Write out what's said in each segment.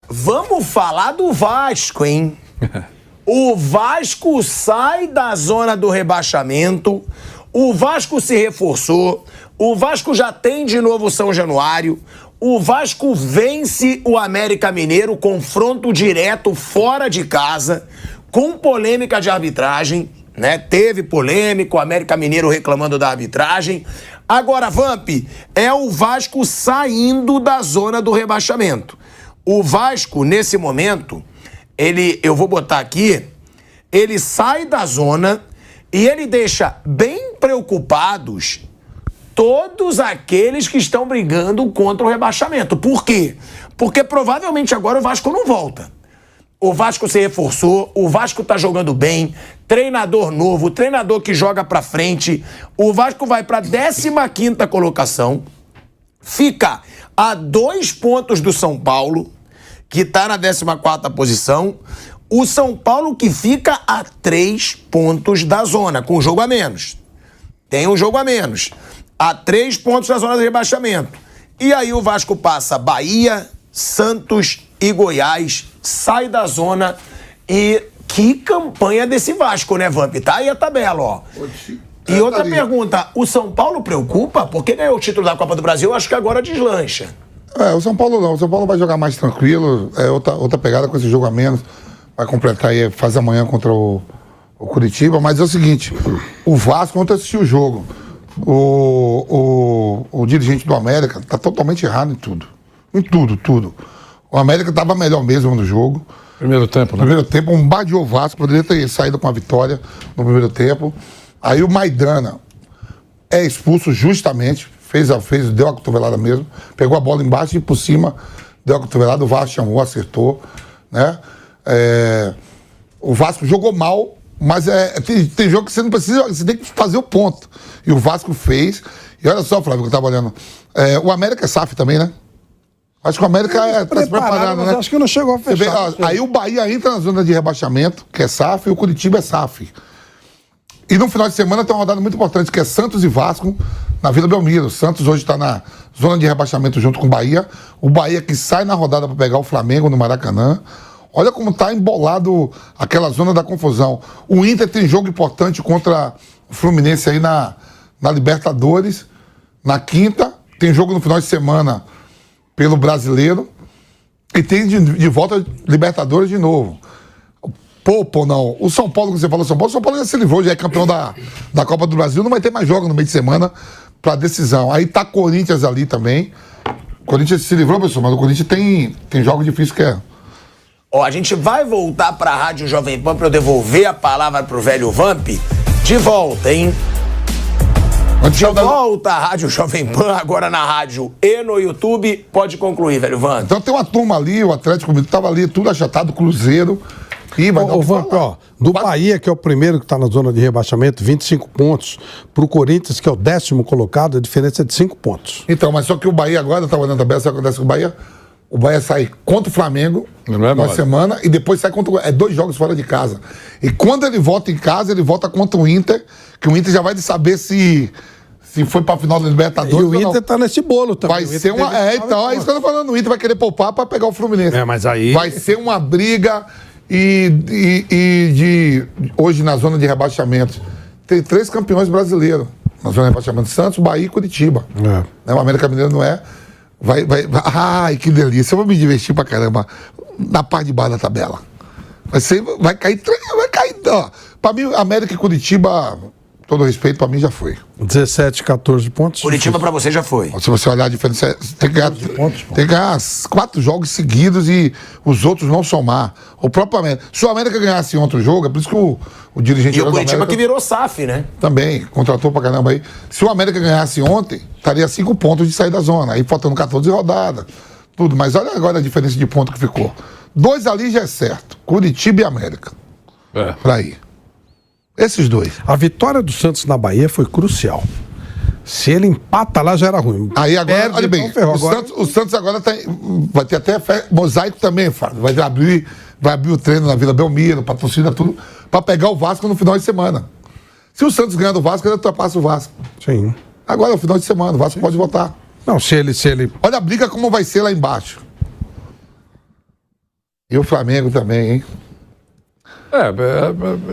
Vamos falar do Vasco, hein? O Vasco sai da zona do rebaixamento, o Vasco se reforçou, o Vasco já tem de novo São Januário, o Vasco vence o América Mineiro, confronto direto fora de casa, com polêmica de arbitragem, né? Teve polêmica, o América Mineiro reclamando da arbitragem. Agora, Vamp, é o Vasco saindo da zona do rebaixamento. O Vasco, nesse momento, eu vou botar aqui, ele sai da zona e ele deixa bem preocupados todos aqueles que estão brigando contra o rebaixamento. Por quê? Porque provavelmente agora o Vasco não volta. O Vasco se reforçou, o Vasco tá jogando bem, treinador novo, treinador que joga pra frente. O Vasco vai pra 15ª colocação, fica a 2 pontos do São Paulo, que tá na 14ª posição. O São Paulo que fica a 3 pontos da zona, com um jogo a menos. Tem um jogo a menos. A 3 pontos da zona de rebaixamento. E aí o Vasco passa Bahia, Santos e Goiás, sai da zona. E que campanha desse Vasco, né, Vamp? Tá aí a tabela, ó. E outra pergunta, o São Paulo preocupa? Porque ganhou o título da Copa do Brasil, acho que agora deslancha. O São Paulo não. O São Paulo vai jogar mais tranquilo, é outra pegada com esse jogo a menos. Vai completar aí, faz amanhã contra o Curitiba, mas é o seguinte, o Vasco, ontem assistiu o jogo, o dirigente do América tá totalmente errado em tudo. Em tudo. O América estava melhor mesmo no jogo. Primeiro tempo, né? Primeiro tempo, um badiou o Vasco, poderia ter saído com a vitória no primeiro tempo. Aí o Maidana é expulso justamente, deu a cotovelada mesmo, pegou a bola embaixo e por cima, deu a cotovelada, o Vasco chamou, acertou, né? O Vasco jogou mal, mas tem jogo que você não precisa, você tem que fazer o ponto. E o Vasco fez. E olha só, Flávio, que eu tava olhando. O América é SAF também, né? Acho que o América tá se preparando, né? Acho que não chegou a fechar. Aí o Bahia entra na zona de rebaixamento, que é SAF, e o Curitiba é SAF. E no final de semana tem uma rodada muito importante, que é Santos e Vasco, na Vila Belmiro. O Santos hoje está na zona de rebaixamento junto com o Bahia. O Bahia que sai na rodada para pegar o Flamengo no Maracanã. Olha como tá embolado aquela zona da confusão. O Inter tem jogo importante contra o Fluminense aí na Libertadores, na quinta. Tem jogo no final de semana pelo Brasileiro. E tem de volta Libertadores de novo. Pô, não. O São Paulo, que você falou, o São Paulo já se livrou, já é campeão da Copa do Brasil. Não vai ter mais jogo no meio de semana para decisão. Aí tá Corinthians ali também. O Corinthians se livrou, pessoal, mas o Corinthians tem jogo difícil que é. Ó, a gente vai voltar pra Rádio Jovem Pan pra eu devolver a palavra pro velho Vamp. De volta, hein? De volta à Rádio Jovem Pan, agora na rádio e no YouTube. Pode concluir, velho Vamp. Então tem uma turma ali, o Atlético tava ali, tudo achatado, Cruzeiro. E vai dar Vamp, ó, do Bahia, que é o primeiro que tá na zona de rebaixamento, 25 pontos. Pro Corinthians, que é o 10º colocado, a diferença é de 5 pontos. Então, mas só que o Bahia agora, tá olhando a tabela, sabe o que acontece com o Bahia? O Bahia sai contra o Flamengo na semana e depois sai contra... É 2 jogos fora de casa. E quando ele volta em casa, ele volta contra o Inter, que o Inter já vai saber se foi pra final da Libertadores ou não. E o Inter tá nesse bolo também. Vai ser uma... então, é isso que eu tô falando. O Inter vai querer poupar pra pegar o Fluminense. Mas aí... Vai ser uma briga hoje na zona de rebaixamento. Tem 3 campeões brasileiros na zona de rebaixamento. Santos, Bahia e Curitiba. O América Mineiro não é... Ai, que delícia. Eu vou me divertir pra caramba na parte de baixo da tabela. Vai cair, ó. Pra mim, América e Curitiba, todo respeito, pra mim já foi. 17, 14 pontos. Curitiba pra você já foi. Se você olhar a diferença, tem que ganhar 4 jogos seguidos e os outros não somar. O próprio América. Se o América ganhasse outro jogo, é por isso que o dirigente... E o Curitiba que virou SAF, né? Também, contratou pra caramba aí. Se o América ganhasse ontem, estaria 5 pontos de sair da zona. Aí faltando 14 rodadas, tudo. Mas olha agora a diferença de ponto que ficou. 2 ali já é certo. Curitiba e América. Pra ir. Esses 2. A vitória do Santos na Bahia foi crucial. Se ele empata lá, já era ruim. Aí agora, olha bem, o Santos agora vai ter até mosaico também, Fábio. Vai abrir o treino na Vila Belmiro, patrocina tudo, pra pegar o Vasco no final de semana. Se o Santos ganhar do Vasco, ele ultrapassa o Vasco. Sim. Agora é o final de semana, o Vasco pode votar. Não, se ele... Olha a briga como vai ser lá embaixo. E o Flamengo também, hein?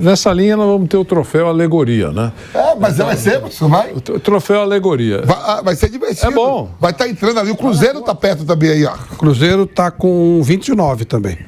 Nessa linha nós vamos ter o troféu alegoria, né? Mas vai ser, professor, vai? O troféu alegoria. Vai ser divertido. É bom. Vai estar entrando ali. O Cruzeiro tá perto também aí, ó. O Cruzeiro tá com 29 também.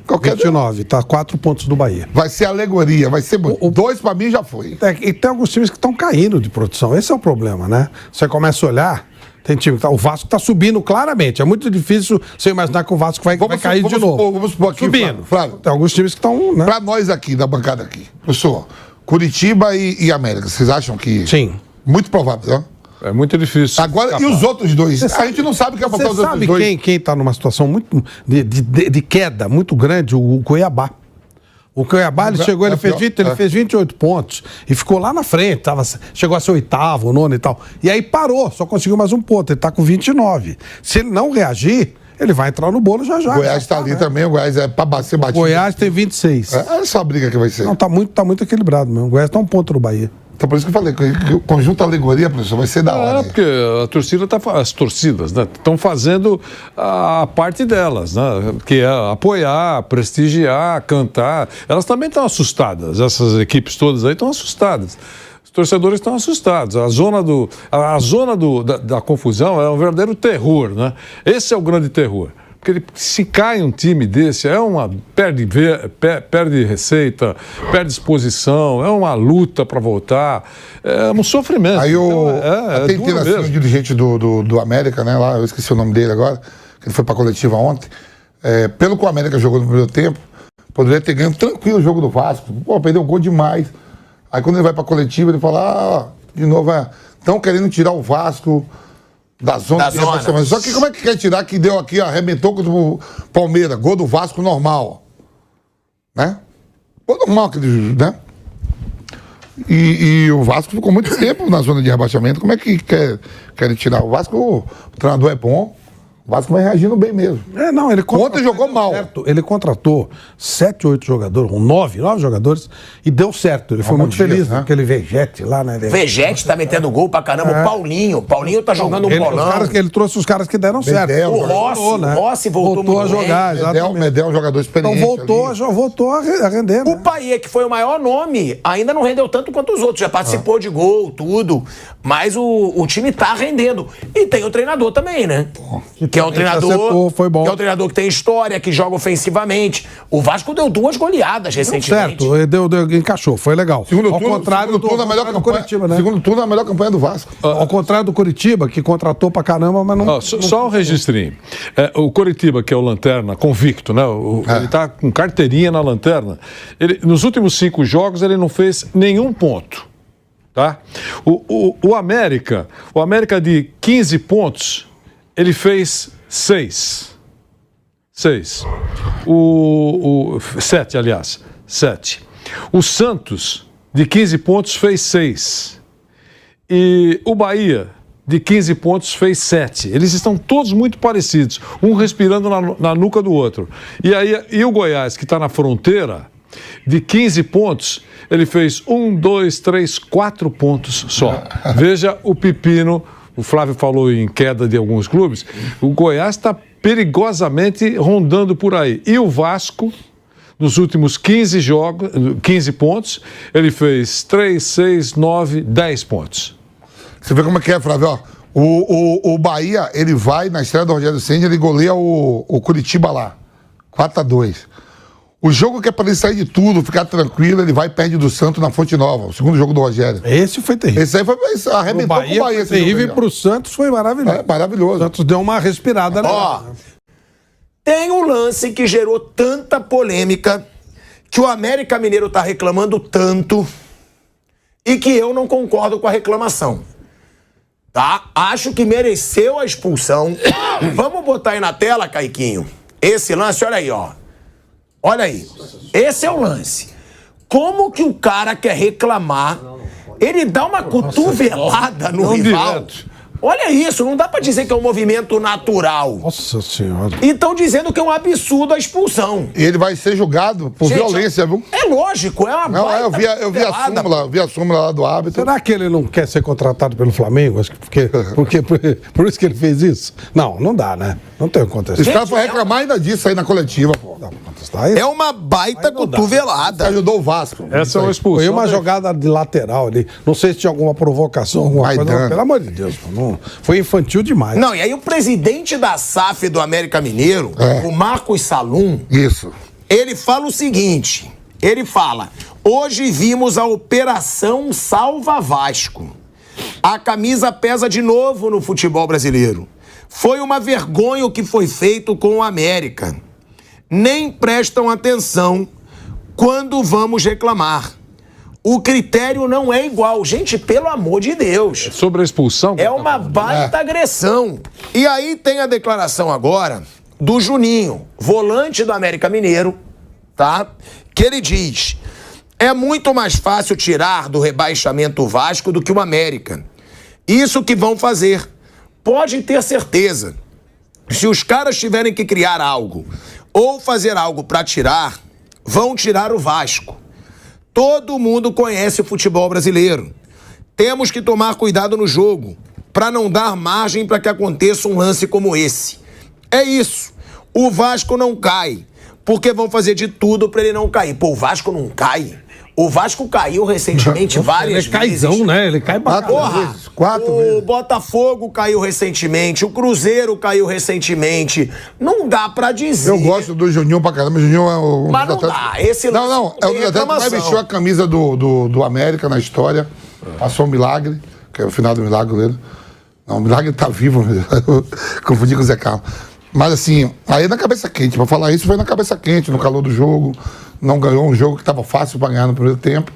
Qualquer 29, tá 4 pontos do Bahia. Vai ser alegoria, vai ser bom. 2 pra mim já foi. E tem alguns times que estão caindo de produção. Esse é o problema, né? Você começa a olhar, tem time que tá, o Vasco tá subindo claramente. É muito difícil você imaginar que o Vasco vai cair de novo. Vamos supor aqui, subindo. Flávio. Tem alguns times que estão, né? Pra nós aqui, da bancada aqui, professor, Curitiba e América, vocês acham que... Sim. Muito provável, né? É muito difícil. Agora, e os outros dois? A gente não sabe o que é para os outros dois. Você sabe quem tá numa situação muito de queda muito grande? O Cuiabá. O Cuiabá, ele chegou, ele fez 28 pontos e ficou lá na frente, chegou a ser 8º, 9º e tal. E aí parou, só conseguiu mais um ponto, ele tá com 29. Se ele não reagir, ele vai entrar no bolo já. O Goiás tá ali também, o Goiás é para ser batido. O Goiás tem 26. É essa briga que vai ser. Não, tá muito equilibrado mesmo. O Goiás tá um ponto no Bahia. Então por isso que eu falei, que o conjunto alegoria, professor, vai ser da hora. Porque a torcida as torcidas, né, estão fazendo a parte delas, né, que é apoiar, prestigiar, cantar. Elas também estão assustadas, essas equipes todas aí estão assustadas. Os torcedores estão assustados. A zona da confusão é um verdadeiro terror, né? Esse é o grande terror. Porque se cai um time desse, perde receita, perde exposição, é uma luta para voltar, é um sofrimento. Aí então, tem assim, um dirigente do América, né? Lá, eu esqueci o nome dele agora, que ele foi para a coletiva ontem. Pelo que o América jogou no primeiro tempo, poderia ter ganho tranquilo o jogo do Vasco. Pô, perdeu um gol demais. Aí quando ele vai para a coletiva, ele fala, de novo, estão querendo tirar o Vasco da zona. Só que como é que quer tirar que deu aqui, arrebentou contra o Palmeiras, gol do Vasco normal, né? Gol normal, né? E o Vasco ficou muito tempo na zona de rebaixamento. Como é que querem tirar? O Vasco, o treinador é bom. O Vasco vai reagindo bem mesmo. Ontem jogou mal. Certo. Ele contratou 7, 8 jogadores, 9 jogadores, e deu certo. Ele foi muito feliz, né? Aquele Vegete lá, né? Vegete tá metendo gol pra caramba. O Paulinho tá jogando um bolão. Ele trouxe os caras que deram certo. O Rossi voltou a jogar. Medel é um jogador experiente. Então voltou a render. O Payet, que foi o maior nome, ainda não rendeu tanto quanto os outros. Já participou de gol, tudo. Mas o time tá rendendo. E tem o treinador também, né? Que é um treinador, foi bom. Que é um treinador que tem história, que joga ofensivamente. O Vasco deu 2 goleadas recentemente. Certo, encaixou, foi legal. Segundo turno, a melhor campanha, Curitiba, né? Segundo turno, a melhor campanha do Vasco. Ao contrário do Curitiba, que contratou pra caramba, mas não... Só um registrinho. O Curitiba, que é o lanterna, convicto, né? Ele tá com carteirinha na lanterna. Nos últimos 5 jogos, ele não fez nenhum ponto. Tá? O América de 15 pontos, ele fez 6. 7, aliás. 7. O Santos, de 15 pontos, fez 6. E o Bahia, de 15 pontos, fez 7. Eles estão todos muito parecidos, um respirando na nuca do outro. E o Goiás, que está na fronteira, de 15 pontos, ele fez 1, 2, 3, 4 pontos só. Veja o pepino. O Flávio falou em queda de alguns clubes. O Goiás está perigosamente rondando por aí. E o Vasco, nos últimos 15 jogos, 15 pontos, ele fez 3, 6, 9, 10 pontos. Você vê como é que é, Flávio? O Bahia, ele vai na estreia do Rogério Ceni, ele goleia o Curitiba lá. 4-2. O jogo que é para ele sair de tudo, ficar tranquilo, ele vai e perde do Santos na Fonte Nova, o segundo jogo do Rogério. Esse foi terrível. Esse aí arrebentou com o Bahia. Foi terrível, e pro Santos foi maravilhoso. Maravilhoso. O Santos deu uma respirada legal. Tem um lance que gerou tanta polêmica, que o América Mineiro tá reclamando tanto, e que eu não concordo com a reclamação. Tá? Acho que mereceu a expulsão. Vamos botar aí na tela, Caiquinho. Esse lance, olha aí, ó. Olha aí, esse é o lance. Como que o cara quer reclamar? Ele dá uma cotovelada no rival. Olha isso, não dá pra dizer que é um movimento natural. Nossa Senhora. E estão dizendo que é um absurdo a expulsão. E ele vai ser julgado por violência, viu? É lógico, é uma não, eu vi a súmula lá do árbitro. Será que ele não quer ser contratado pelo Flamengo? Acho que por isso que ele fez isso? Não dá, né? Não tem o que acontecer. Esse cara foi reclamar ainda disso aí na coletiva, pô. Não. Santos. Tá? É uma baita cotovelada. Ajudou o Vasco. Essa é uma expulsão. Foi uma jogada de lateral ali. Não sei se tinha alguma provocação, alguma coisa. Não, pelo amor de Deus, não, foi infantil demais. Não, e aí o presidente da SAF do América Mineiro, o Marcos Salum, Isso. ele fala o seguinte, ele fala, hoje vimos a Operação Salva Vasco. A camisa pesa de novo no futebol brasileiro. Foi uma vergonha o que foi feito com o América. Nem prestam atenção quando vamos reclamar. O critério não é igual. Gente, pelo amor de Deus. Sobre a expulsão? É uma baita agressão. E aí tem a declaração agora do Juninho, volante do América Mineiro, tá? Que ele diz, é muito mais fácil tirar do rebaixamento o Vasco do que o América. Isso que vão fazer. Pode ter certeza. Se os caras tiverem que criar algo ou fazer algo para tirar, vão tirar o Vasco. Todo mundo conhece o futebol brasileiro. Temos que tomar cuidado no jogo para não dar margem para que aconteça um lance como esse. É isso. O Vasco não cai, porque vão fazer de tudo para ele não cair. Pô, o Vasco não cai? O Vasco caiu recentemente várias ele é vezes. caizão, né? Ele cai pra Porra, Quatro o vezes. Botafogo caiu recentemente, o Cruzeiro caiu recentemente. Não dá pra dizer. Eu gosto do Juninho pra caramba. O Juninho é o... Mas não dá. Esse lance Não, é o tem atleta que mais reclamação. vestiu a camisa do América na história. Passou um milagre, que é o final do milagre dele. Não, o milagre tá vivo. Confundi com o Zé Carlos. Mas assim, aí na cabeça quente. Pra falar isso, foi na cabeça quente, no calor do jogo. Não ganhou um jogo que tava fácil pra ganhar no primeiro tempo.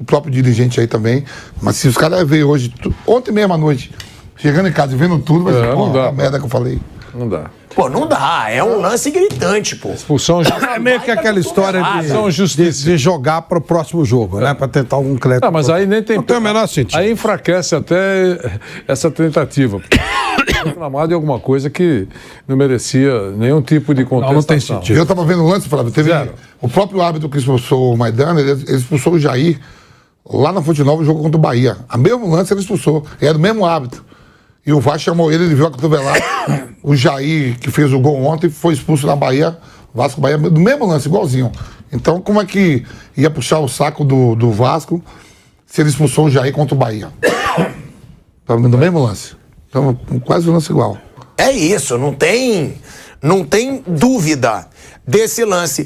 O próprio dirigente aí também. Mas se os caras verem hoje, ontem mesmo à noite, chegando em casa e vendo tudo, vai ser não dá. a merda que eu falei. Não dá. Pô, não dá. É um lance gritante, pô. Expulsão já. É meio que aquela história São justiça. de jogar pro próximo jogo, né? Pra tentar algum crédito. Ah, mas aí nem tem. Não tem o menor sentido. Aí enfraquece até essa tentativa. Reclamado de alguma coisa que não merecia nenhum tipo de contestação. Não tem sentido. Eu tava vendo o lance, Flávio, teve Zero. o próprio árbitro que expulsou o Maidana, ele expulsou o Jair lá na Fonte Nova, o jogo contra o Bahia. A mesmo lance ele expulsou, ele era do mesmo árbitro. E o Vasco chamou ele viu a cotovelada. O Jair, que fez o gol ontem, foi expulso na Bahia, Vasco Bahia, do mesmo lance, igualzinho. Então, como é que ia puxar o saco do Vasco se ele expulsou o Jair contra o Bahia? Do mesmo lance. Então, quase um lance igual. É isso, não tem dúvida desse lance.